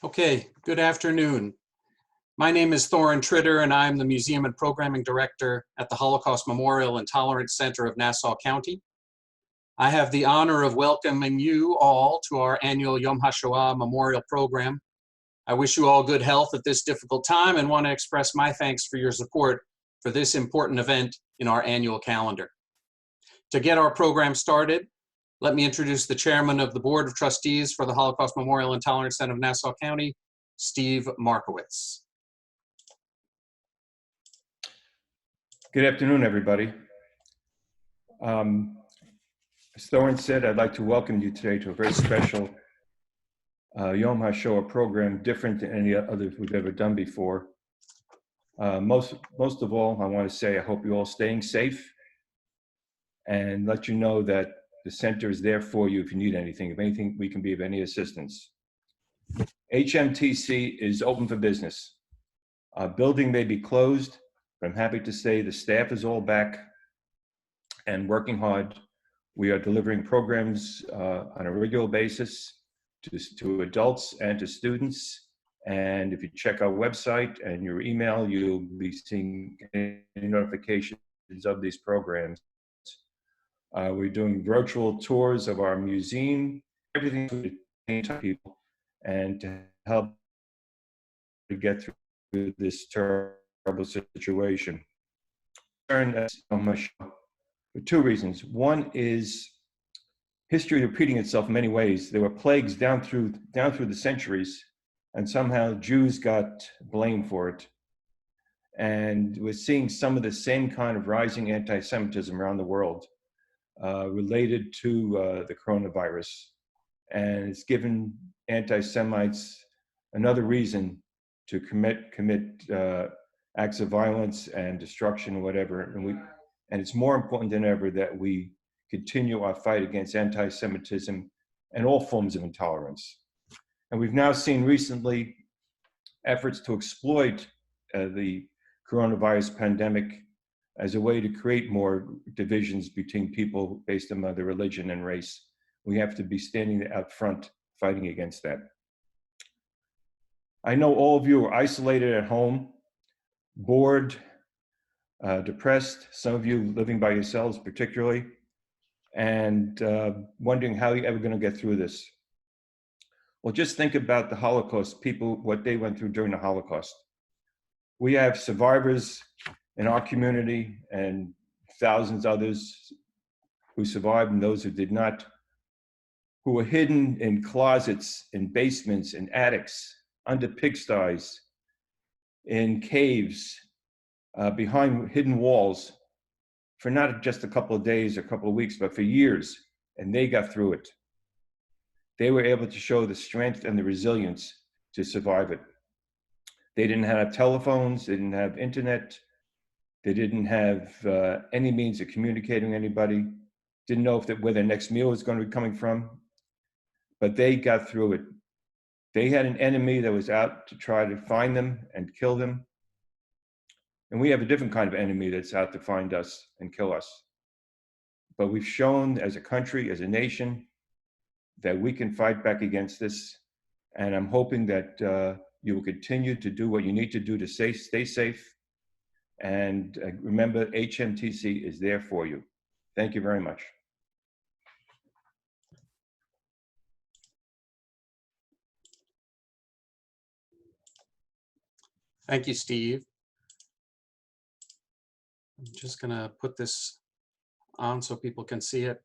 Okay, good afternoon. My name is Thorin Tritter, and I'm the Museum and Programming Director at the Holocaust Memorial and Tolerance Center of Nassau County. I have the honor of welcoming you all to our annual Yom HaShoah Memorial Program. I wish you all good health at this difficult time and want to express my thanks for your support for this important event in our annual calendar. To get our program started, let me introduce the chairman of the Board of Trustees for the Holocaust Memorial and Tolerance Center of Nassau County, Steve Markowitz. Good afternoon, everybody. As Thorin said, I'd like to welcome you today to a very special Yom HaShoah program, different than any others we've ever done before. Most of all, I want to say I hope you're all staying safe and let you know that the center is there for you if you need anything. If anything, we can be of any assistance. HMTC is open for business. Our building may be closed, but I'm happy to say the staff is all back and working hard. We are delivering programs on a regular basis to adults and to students. And if you check our website and your email, you'll be seeing any notifications of these programs. We're doing virtual tours of our museum, everything to people, and to help to get through this terrible situation. For two reasons. One is history repeating itself in many ways. There were plagues down through the centuries, and somehow Jews got blamed for it. And we're seeing some of the same kind of rising anti-Semitism around the world. Related to the coronavirus, and it's given anti-Semites another reason to commit acts of violence and destruction, whatever. And it's more important than ever that we continue our fight against anti-Semitism and all forms of intolerance. And we've now seen recently efforts to exploit the coronavirus pandemic as a way to create more divisions between people based on their religion and race. We have to be standing out front fighting against that. I know all of you are isolated at home, bored, depressed, some of you living by yourselves particularly, and wondering how you're ever going to get through this. Well, just think about the Holocaust, people, what they went through during the Holocaust. We have survivors in our community and thousands others who survived and those who did not, who were hidden in closets, in basements, in attics, under pigsties, in caves, behind hidden walls for not just a couple of days or a couple of weeks, but for years, and they got through it. They were able to show the strength and the resilience to survive it. They didn't have telephones, they didn't have internet, they didn't have any means of communicating with anybody, didn't know where their next meal was going to be coming from, but they got through it. They had an enemy that was out to try to find them and kill them. And we have a different kind of enemy that's out to find us and kill us. But we've shown as a country, as a nation, that we can fight back against this. And I'm hoping that you will continue to do what you need to do to stay safe. And remember, HMTC is there for you. Thank you very much. Thank you, Steve. I'm just going to put this on so people can see it.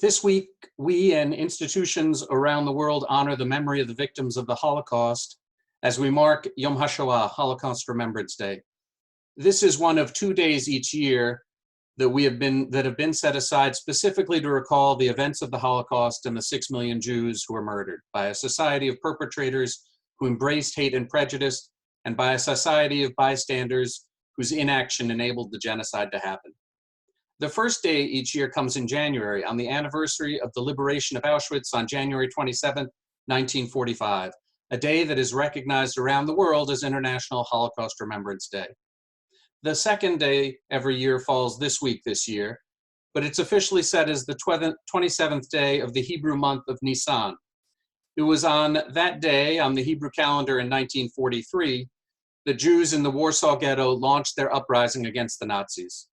This week, we and institutions around the world honor the memory of the victims of the Holocaust as we mark Yom HaShoah, Holocaust Remembrance Day. This is one of 2 days each year that have been set aside specifically to recall the events of the Holocaust and the 6 million Jews who were murdered by a society of perpetrators who embraced hate and prejudice, and by a society of bystanders whose inaction enabled the genocide to happen. The first day each year comes in January, on the anniversary of the liberation of Auschwitz on January 27, 1945, a day that is recognized around the world as International Holocaust Remembrance Day. The second day every year falls this week this year, but it's officially set as the 27th day of the Hebrew month of Nisan. It was on that day, on the Hebrew calendar in 1943, the Jews in the Warsaw Ghetto launched their uprising against the Nazis.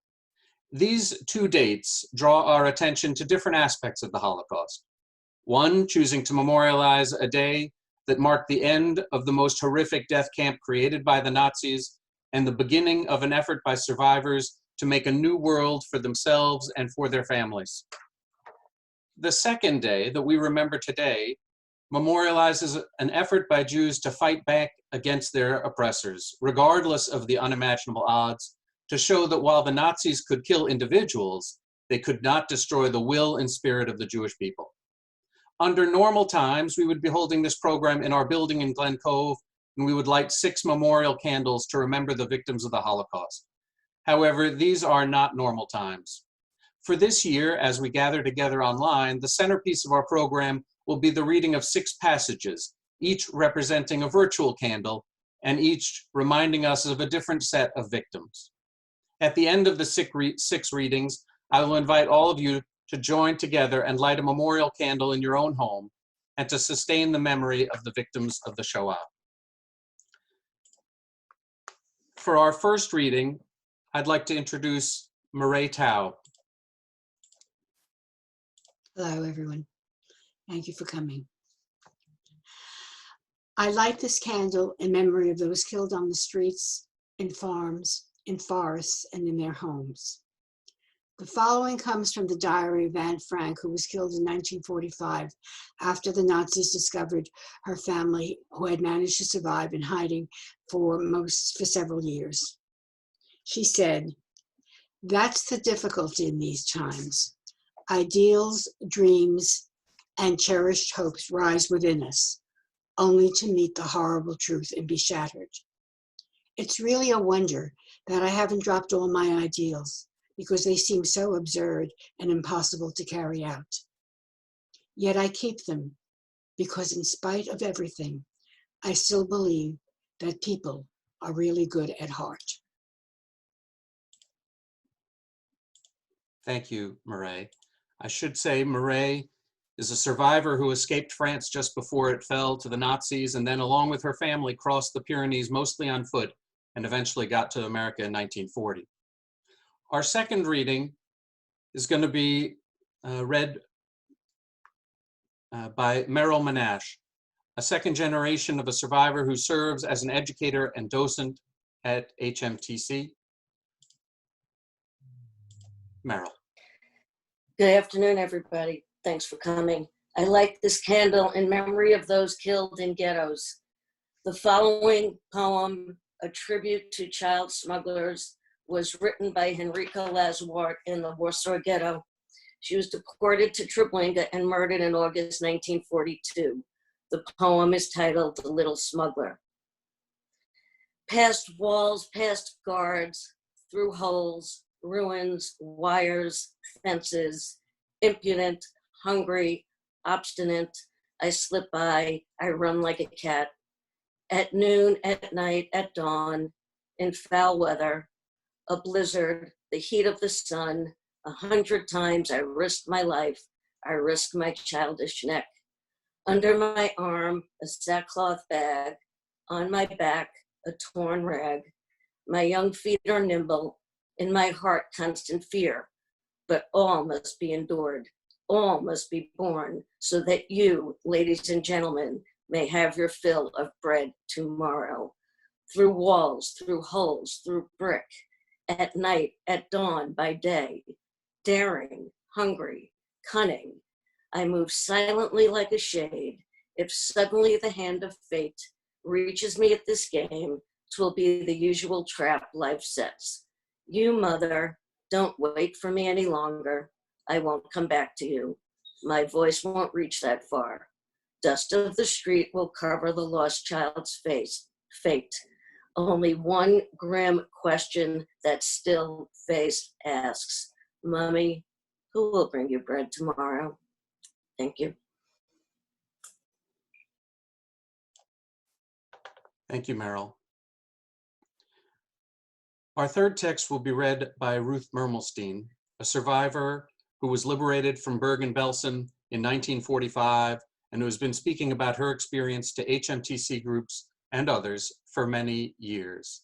These two dates draw our attention to different aspects of the Holocaust. One, choosing to memorialize a day that marked the end of the most horrific death camp created by the Nazis and the beginning of an effort by survivors to make a new world for themselves and for their families. The second day that we remember today memorializes an effort by Jews to fight back against their oppressors, regardless of the unimaginable odds, to show that while the Nazis could kill individuals, they could not destroy the will and spirit of the Jewish people. Under normal times, we would be holding this program in our building in Glen Cove, and we would light 6 memorial candles to remember the victims of the Holocaust. However, these are not normal times. For this year, as we gather together online, the centerpiece of our program will be the reading of 6 passages, each representing a virtual candle, and each reminding us of a different set of victims. At the end of the 6 readings, I will invite all of you to join together and light a memorial candle in your own home and to sustain the memory of the victims of the Shoah. For our first reading, I'd like to introduce Maril Menage. Hello, everyone. Thank you for coming. I light this candle in memory of those killed on the streets, in farms, in forests, and in their homes. The following comes from the diary of Anne Frank, who was killed in 1945 after the Nazis discovered her family, who had managed to survive in hiding for several years. She said, "That's the difficulty in these times. Ideals, dreams, and cherished hopes rise within us, only to meet the horrible truth and be shattered. It's really a wonder that I haven't dropped all my ideals, because they seem so absurd and impossible to carry out. Yet I keep them, because in spite of everything, I still believe that people are really good at heart." Thank you, Maril. I should say Maril is a survivor who escaped France just before it fell to the Nazis, and then along with her family crossed the Pyrenees mostly on foot and eventually got to America in 1940. Our second reading is going to be read by Maril Menage, a second generation of a survivor who serves as an educator and docent at HMTC. Maril. Good afternoon, everybody. Thanks for coming. I light this candle in memory of those killed in ghettos. The following poem, a tribute to child smugglers, was written by Henrika Lazwart in the Warsaw Ghetto. She was deported to Treblinka and murdered in August 1942. The poem is titled Little Smuggler. Past walls, past guards, through holes, ruins, wires, fences, impudent, hungry, obstinate, I slip by, I run like a cat. At noon, at night, at dawn, in foul weather, a blizzard, the heat of the sun, 100 times I risked my life, I risked my childish neck. Under my arm, a sackcloth bag, on my back, a torn rag. My young feet are nimble, in my heart constant fear, but all must be endured, all must be borne, so that you, ladies and gentlemen, may have your fill of bread tomorrow. Through walls, through holes, through brick, at night, at dawn, by day, daring, hungry, cunning, I move silently like a shade. If suddenly the hand of fate reaches me at this game, 'twill be the usual trap life sets. You, mother, don't wait for me any longer. I won't come back to you. My voice won't reach that far. Dust of the street will cover the lost child's fate. Only one grim question that still face asks, Mommy, who will bring you bread tomorrow? Thank you. Thank you, Maril. Our third text will be read by Ruth Mermelstein, a survivor who was liberated from Bergen-Belsen in 1945 and who has been speaking about her experience to HMTC groups and others for many years.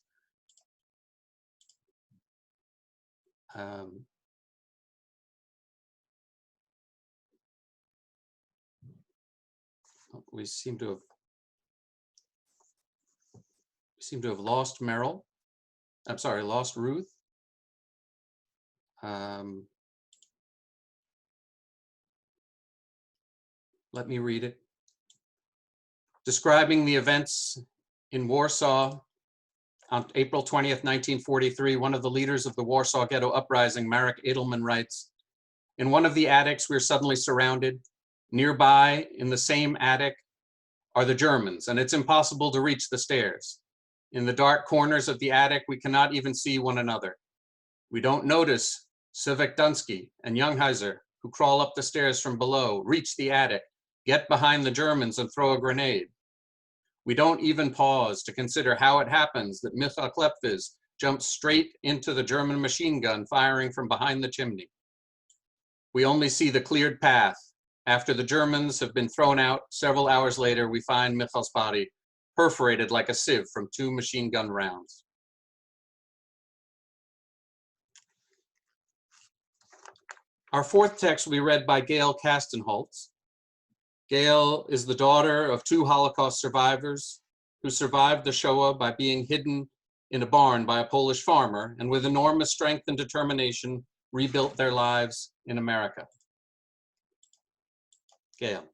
We seem to have lost Maril. I'm sorry, lost Ruth. Let me read it. Describing the events in Warsaw on April 20th, 1943, one of the leaders of the Warsaw Ghetto Uprising, Marek Edelman, writes, "In one of the attics, we are suddenly surrounded. Nearby, in the same attic, are the Germans, and it's impossible to reach the stairs. In the dark corners of the attic, we cannot even see one another. We don't notice Sivek Dunsky and Jungheiser, who crawl up the stairs from below, reach the attic, get behind the Germans and throw a grenade. We don't even pause to consider how it happens that Michal Klepviz jumps straight into the German machine gun firing from behind the chimney. We only see the cleared path. After the Germans have been thrown out, several hours later, we find Michal's body perforated like a sieve from 2 machine gun rounds." Our fourth text will be read by Gale Caston Holtz. Gale is the daughter of 2 Holocaust survivors who survived the Shoah by being hidden in a barn by a Polish farmer and with enormous strength and determination rebuilt their lives in America. Gale.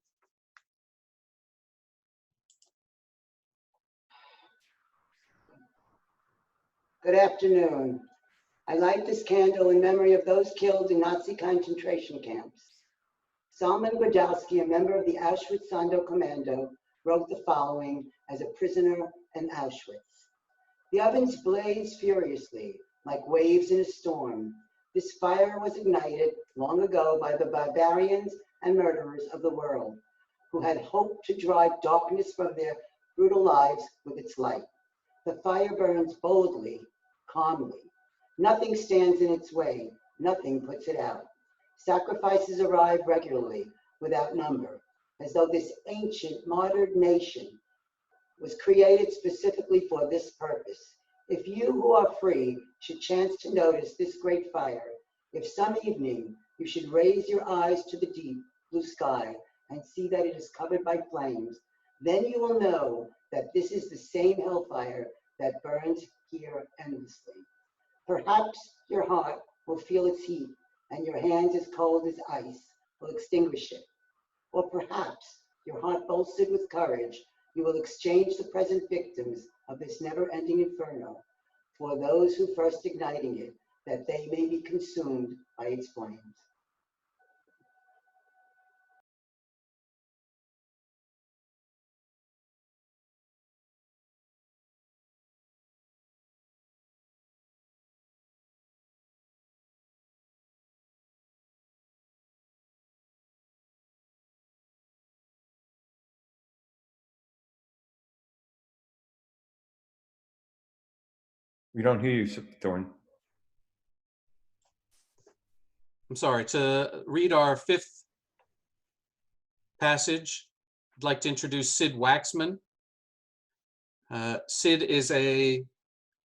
Good afternoon. I light this candle in memory of those killed in Nazi concentration camps. Salman Grodowski, a member of the Auschwitz-Sandow Commando, wrote the following as a prisoner in Auschwitz. "The ovens blazed furiously, like waves in a storm. This fire was ignited long ago by the barbarians and murderers of the world, who had hoped to drive darkness from their brutal lives with its light. The fire burns boldly, calmly. Nothing stands in its way, nothing puts it out. Sacrifices arrive regularly, without number, as though this ancient, martyred nation was created specifically for this purpose. If you who are free should chance to notice this great fire, if some evening you should raise your eyes to the deep blue sky and see that it is covered by flames, then you will know that this is the same hellfire that burns here endlessly. Perhaps your heart will feel its heat, and your hands as cold as ice will extinguish it. Or perhaps, your heart bolstered with courage, you will exchange the present victims of this never-ending inferno for those who first igniting it, that they may be consumed by its flames." We don't hear you, Thorne. I'm sorry, to read our fifth passage, I'd like to introduce Sid Waxman. Sid is a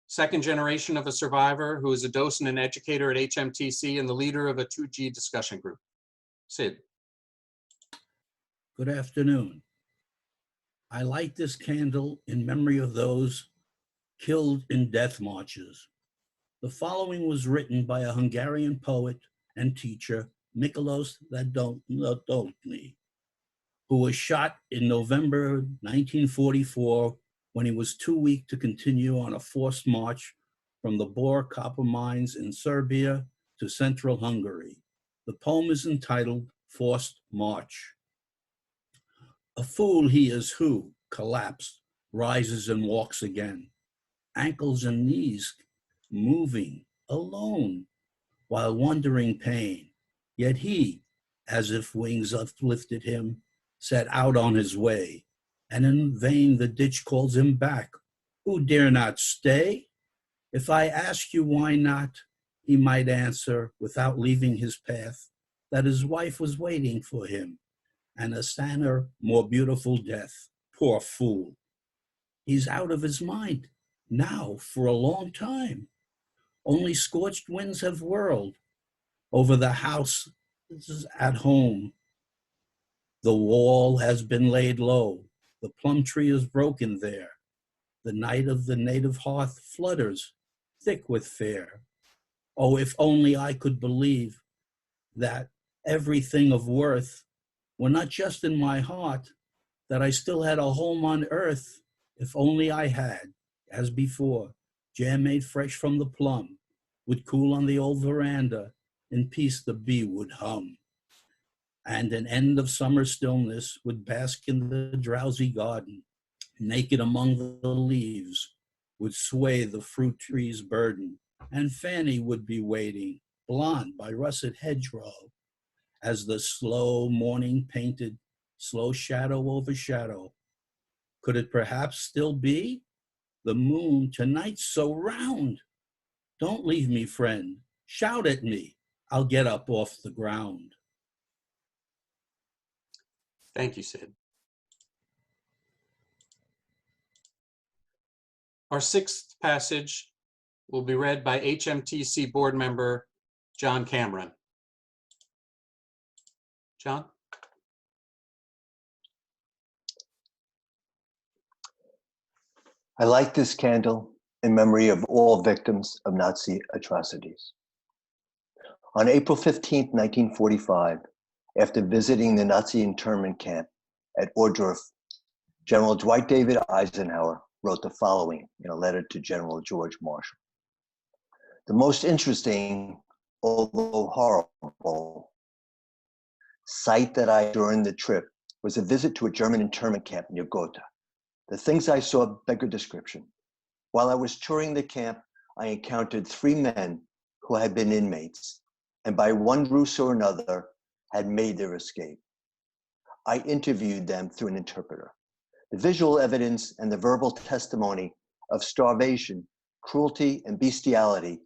second generation of a survivor who is a docent and educator at HMTC and the leader of a 2G discussion group. Sid. Good afternoon. I light this candle in memory of those killed in death marches. The following was written by a Hungarian poet and teacher, Miklós Ladóny, who was shot in November 1944 when he was too weak to continue on a forced march from the Bor copper mines in Serbia to central Hungary. The poem is entitled Forced March. A fool he is who, collapsed, rises and walks again, ankles and knees moving, alone, while wondering pain. Yet he, as if wings uplifted him, set out on his way, and in vain the ditch calls him back, who dare not stay? If I ask you why not, he might answer, without leaving his path, that his wife was waiting for him, and a sadder, more beautiful death. Poor fool. He's out of his mind now for a long time. Only scorched winds have whirled over the house at home. The wall has been laid low. The plum tree is broken there. The night of the native hearth flutters, thick with fair. Oh, if only I could believe that everything of worth were not just in my heart, that I still had a home on earth. If only I had, as before, jam made fresh from the plum, would cool on the old veranda, in peace the bee would hum. And an end of summer stillness would bask in the drowsy garden, naked among the leaves, would sway the fruit tree's burden, and Fanny would be waiting, blonde by russet hedgerow, as the slow morning painted, slow shadow over shadow. Could it perhaps still be? The moon tonight's so round. Don't leave me, friend. Shout at me. I'll get up off the ground. Thank you, Sid. Our sixth passage will be read by HMTC board member John Cameron. John? I light this candle in memory of all victims of Nazi atrocities. On April 15, 1945, after visiting the Nazi internment camp at Ohrdruf, General Dwight David Eisenhower wrote the following in a letter to General George Marshall. The most interesting, although horrible, sight that I during the trip was a visit to a German internment camp near Gotha. The things I saw beggar description. While I was touring the camp, I encountered 3 men who had been inmates, and by one ruse or another had made their escape. I interviewed them through an interpreter. The visual evidence and the verbal testimony of starvation, cruelty, and bestiality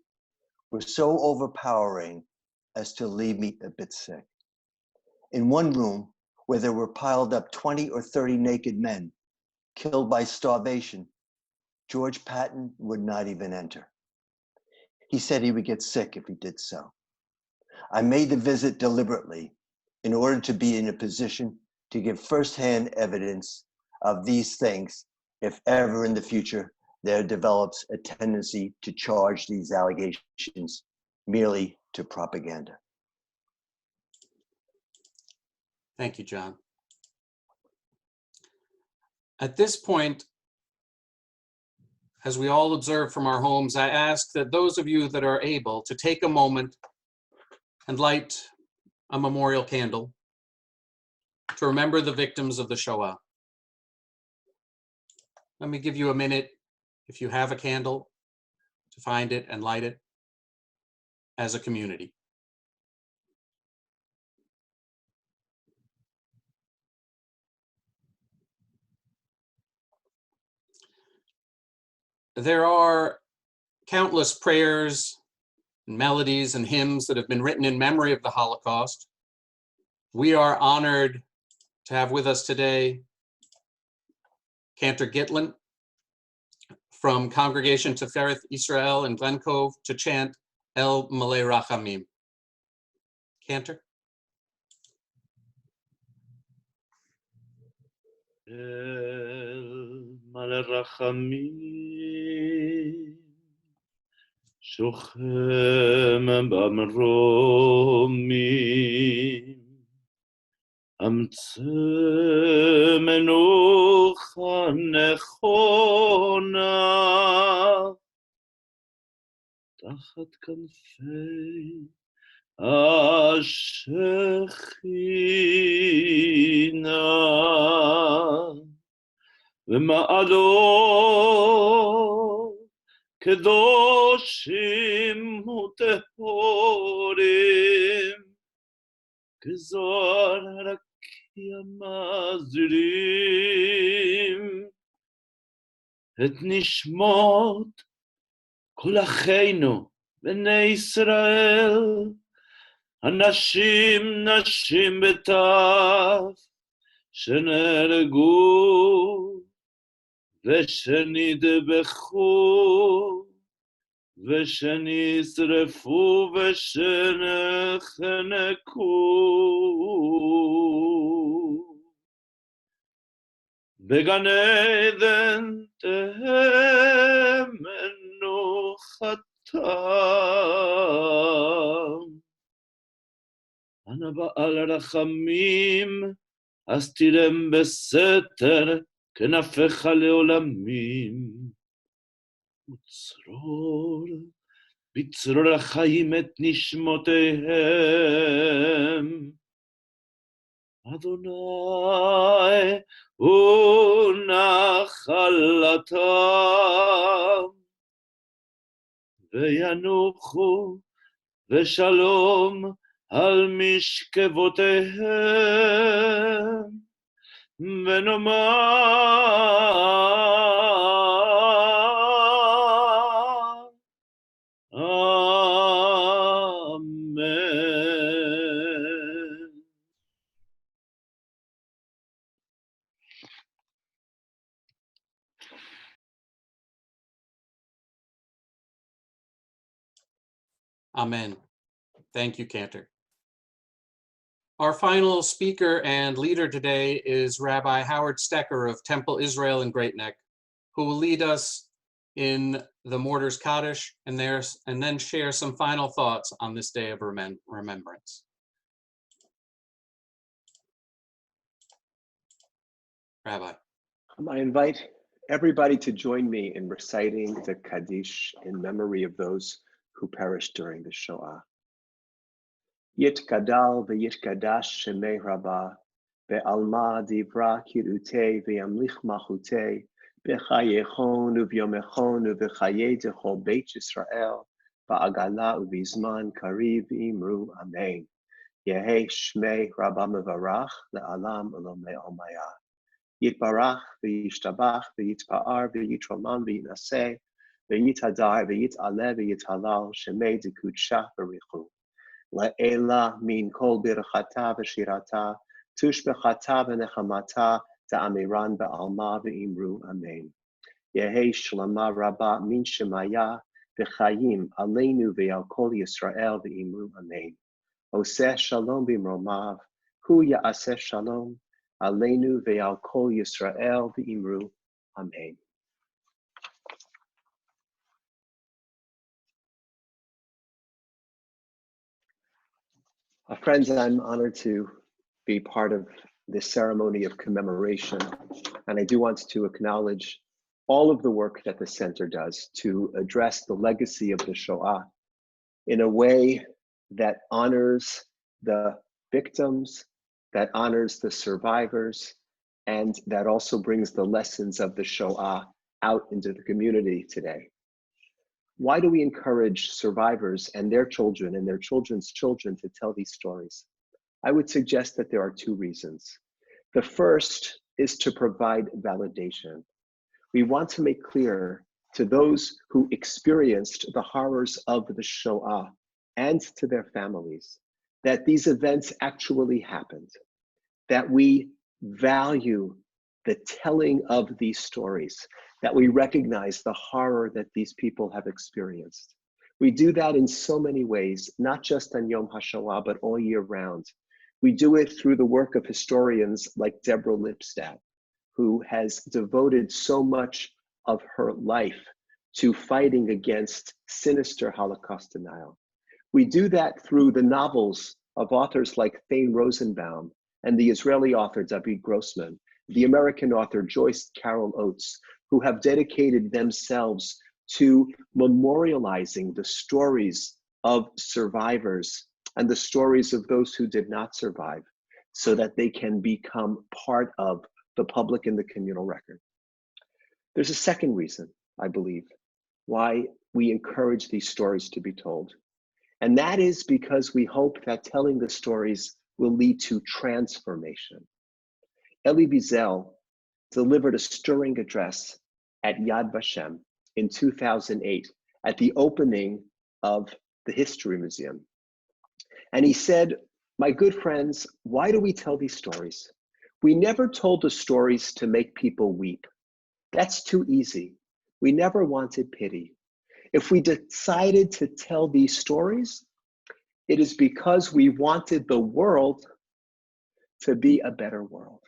were so overpowering as to leave me a bit sick. In one room, where there were piled up 20 or 30 naked men killed by starvation, George Patton would not even enter. He said he would get sick if he did so. I made the visit deliberately in order to be in a position to give firsthand evidence of these things if ever in the future there develops a tendency to charge these allegations merely to propaganda. Thank you, John. At this point, as we all observe from our homes, I ask that those of you that are able to take a moment and light a memorial candle to remember the victims of the Shoah. Let me give you a minute, if you have a candle, to find it and light it as a community. There are countless prayers, and melodies, and hymns that have been written in memory of the Holocaust. We are honored to have with us today Cantor Gitlin from Congregation Tefereth Israel in Glen Cove to chant El Malei Rachamim. Cantor? El Malei Rachamim שוכם במרומים, אמצא מנוחה נכונה, תחת כנפי השכינה, ומעלות קדושים וטהורים, כזוהר הרקיע מזרים, את נשמות כל אחינו בני ישראל, אנשים, נשים וטף, שנהרגו ושנדבחו ושנשרפו ושנחנקו. בגן עדן תהא מנוחתם. אנא בעל רחמים, אז תרם בסתר כנפיך לעולמים. וצרור בצרור החיים את נשמותיהם. אדוני הוא נחלתם, וינוחו ושלום על משכבותיהם, ונאמר אמן. Amen. Thank you, Cantor. Our final speaker and leader today is Rabbi Howard Stecker of Temple Israel in Great Neck, who will lead us in the Mortar's Kaddish and then share some final thoughts on this day of remembrance. Rabbi. I invite everybody to join me in reciting the Kaddish in memory of those who perished during the Shoah. Yitgadal v'yitgadash shemei Rabba, ve'alma divra kirutei ve'yamlich machutei, v'chayechon uvyomechon uv'chayei dechol beit Yisrael, va'agala uvizman kariv imru amen. Yehei shmei Rabba mevarach le'alam ulomei omaya. Yitbarach v'yishtabach v'yitpa'ar v'yitroman v'yinaseh, v'yitadar v'yitaleh v'yithalal shemei dekudsha v'richu. La'ela min kol birchata v'shirata, tushbechata v'nechamata, ta'amiran ba'alma v'imru amen. Yehei shlama rabba min shemaya v'chayim aleinu ve'al kol Yisrael v'imru amen. Oseh shalom b'mromav, hu ya'aseh shalom, aleinu ve'al kol Yisrael v'imru amen. Friends, I'm honored to be part of this ceremony of commemoration, and I do want to acknowledge all of the work that the center does to address the legacy of the Shoah in a way that honors the victims, that honors the survivors, and that also brings the lessons of the Shoah out into the community today. Why do we encourage survivors and their children and their children's children to tell these stories? I would suggest that there are two reasons. The first is to provide validation. We want to make clear to those who experienced the horrors of the Shoah and to their families that these events actually happened, that we value the telling of these stories, that we recognize the horror that these people have experienced. We do that in so many ways, not just on Yom HaShoah, but all year round. We do it through the work of historians like Deborah Lipstadt, who has devoted so much of her life to fighting against sinister Holocaust denial. We do that through the novels of authors like Thane Rosenbaum and the Israeli author David Grossman, the American author Joyce Carol Oates, who have dedicated themselves to memorializing the stories of survivors and the stories of those who did not survive so that they can become part of the public and the communal record. There's a second reason, I believe, why we encourage these stories to be told. And that is because we hope that telling the stories will lead to transformation. Elie Wiesel delivered a stirring address at Yad Vashem in 2008 at the opening of the History Museum. And he said, "My good friends, why do we tell these stories? We never told the stories to make people weep. That's too easy. We never wanted pity. If we decided to tell these stories, it is because we wanted the world to be a better world."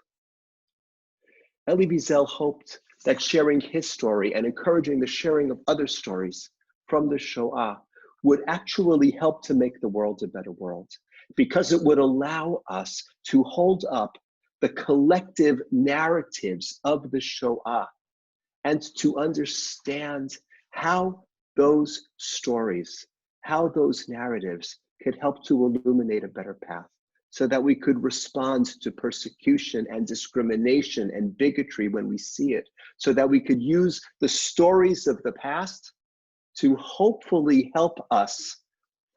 Elie Wiesel hoped that sharing his story and encouraging the sharing of other stories from the Shoah would actually help to make the world a better world, because it would allow us to hold up the collective narratives of the Shoah and to understand how those stories, how those narratives could help to illuminate a better path, so that we could respond to persecution and discrimination and bigotry when we see it, so that we could use the stories of the past to hopefully help us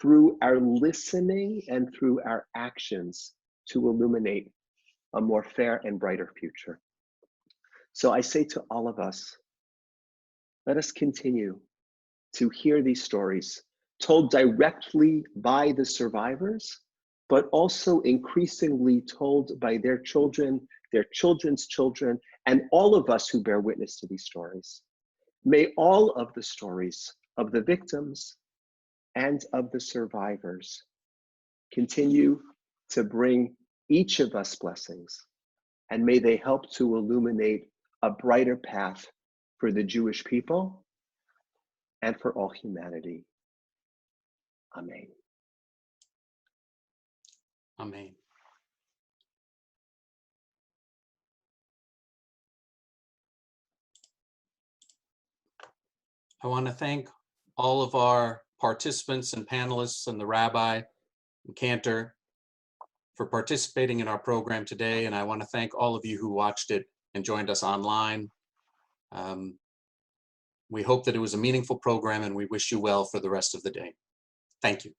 through our listening and through our actions to illuminate a more fair and brighter future. So I say to all of us, let us continue to hear these stories told directly by the survivors, but also increasingly told by their children, their children's children, and all of us who bear witness to these stories. May all of the stories of the victims and of the survivors continue to bring each of us blessings, and may they help to illuminate a brighter path for the Jewish people and for all humanity. Amen. Amen. I want to thank all of our participants and panelists and the Rabbi and Cantor for participating in our program today. And I want to thank all of you who watched it and joined us online. We hope that it was a meaningful program, and we wish you well for the rest of the day. Thank you.